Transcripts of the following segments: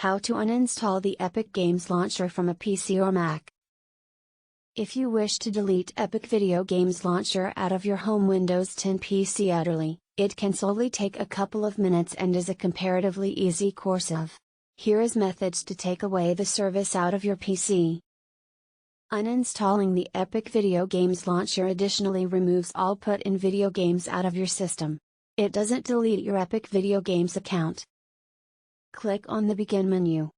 How to uninstall the Epic Games Launcher from a PC or Mac. If you wish to delete Epic Video Games Launcher out of your home Windows 10 PC utterly, it can solely take a couple of minutes and is a comparatively easy course of. Here is methods to take away the service out of your PC. Uninstalling the Epic Video Games Launcher additionally removes all put-in video games out of your system. It doesn't delete your Epic Video Games account. Click on the Begin menu.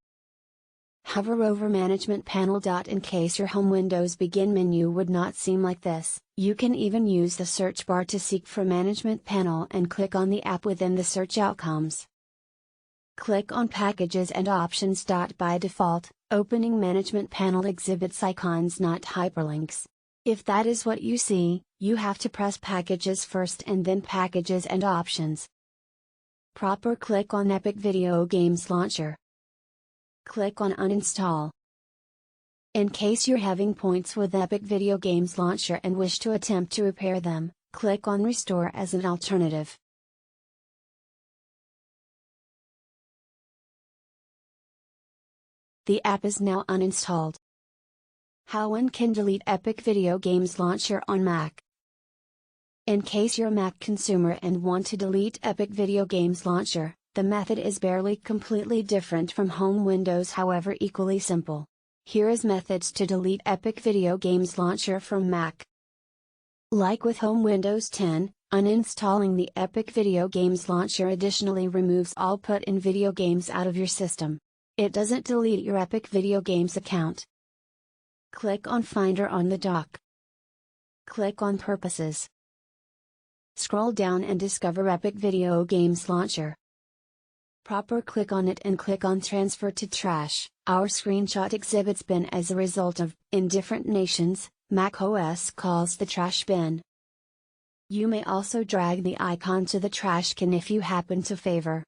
Hover over Management Panel. In case your home Windows Begin menu would not seem like this, you can even use the search bar to seek for Management Panel and click on the app within the search outcomes. Click on Packages and Options. By default, opening Management Panel exhibits icons, not hyperlinks. If that is what you see, you have to press Packages first and then Packages and Options. Proper click on Epic Video Games Launcher. Click on Uninstall. In case you're having points with Epic Video Games Launcher and wish to attempt to repair them, click on Restore as an alternative. The app is now uninstalled. How one can delete Epic Video Games Launcher on Mac. In case you're a Mac consumer and want to delete Epic Video Games Launcher, the method is barely completely different from home Windows, however equally simple. Here is methods to delete Epic Video Games Launcher from Mac. Like with home Windows 10, uninstalling the Epic Video Games Launcher additionally removes all put-in video games out of your system. It doesn't delete your Epic Video Games account. Click on Finder on the dock. Click on Purposes. Scroll down and discover Epic Video Games Launcher. Proper click on it and click on Transfer to Trash. Our screenshot exhibits bin as a result of, in different nations, macOS calls the trash bin. You may also drag the icon to the trash can if you happen to favor.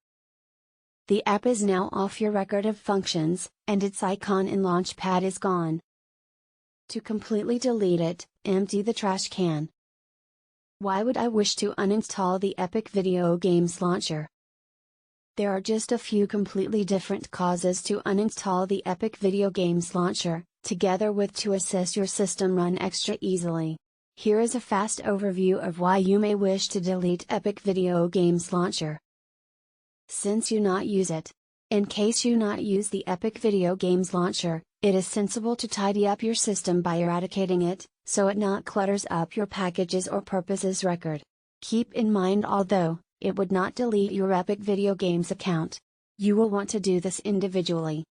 The app is now off your record of functions, and its icon in Launchpad is gone. To completely delete it, empty the trash can. Why would I wish to uninstall the Epic Video Games Launcher? There are just a few completely different causes to uninstall the Epic Video Games Launcher, together with to assist your system run extra easily. Here is a fast overview of why you may wish to delete Epic Video Games Launcher. Since you not use it. In case you not use the Epic Video Games Launcher, it is sensible to tidy up your system by eradicating it, so it not clutters up your packages or purposes record. Keep in mind, although it would not delete your Epic Video Games account, you will want to do this individually.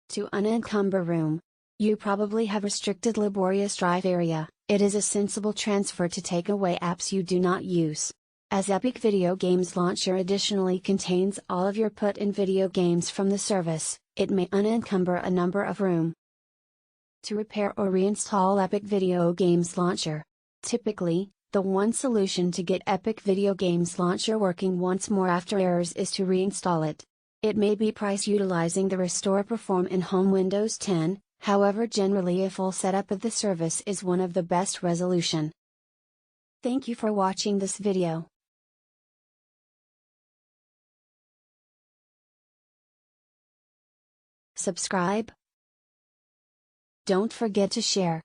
To unencumber room. You probably have restricted laborious drive area. It is a sensible transfer to take away apps you do not use. As Epic Video Games Launcher additionally contains all of your put-in video games from the service, it may unencumber a number of room. To repair or reinstall Epic Video Games Launcher. Typically, the one solution to get Epic Video Games Launcher working once more after errors is to reinstall it. It may be pricey utilizing the Restore Perform in home Windows 10, however generally a full setup of the service is one of the best resolution. Thank you for watching this video. Subscribe. Don't forget to share.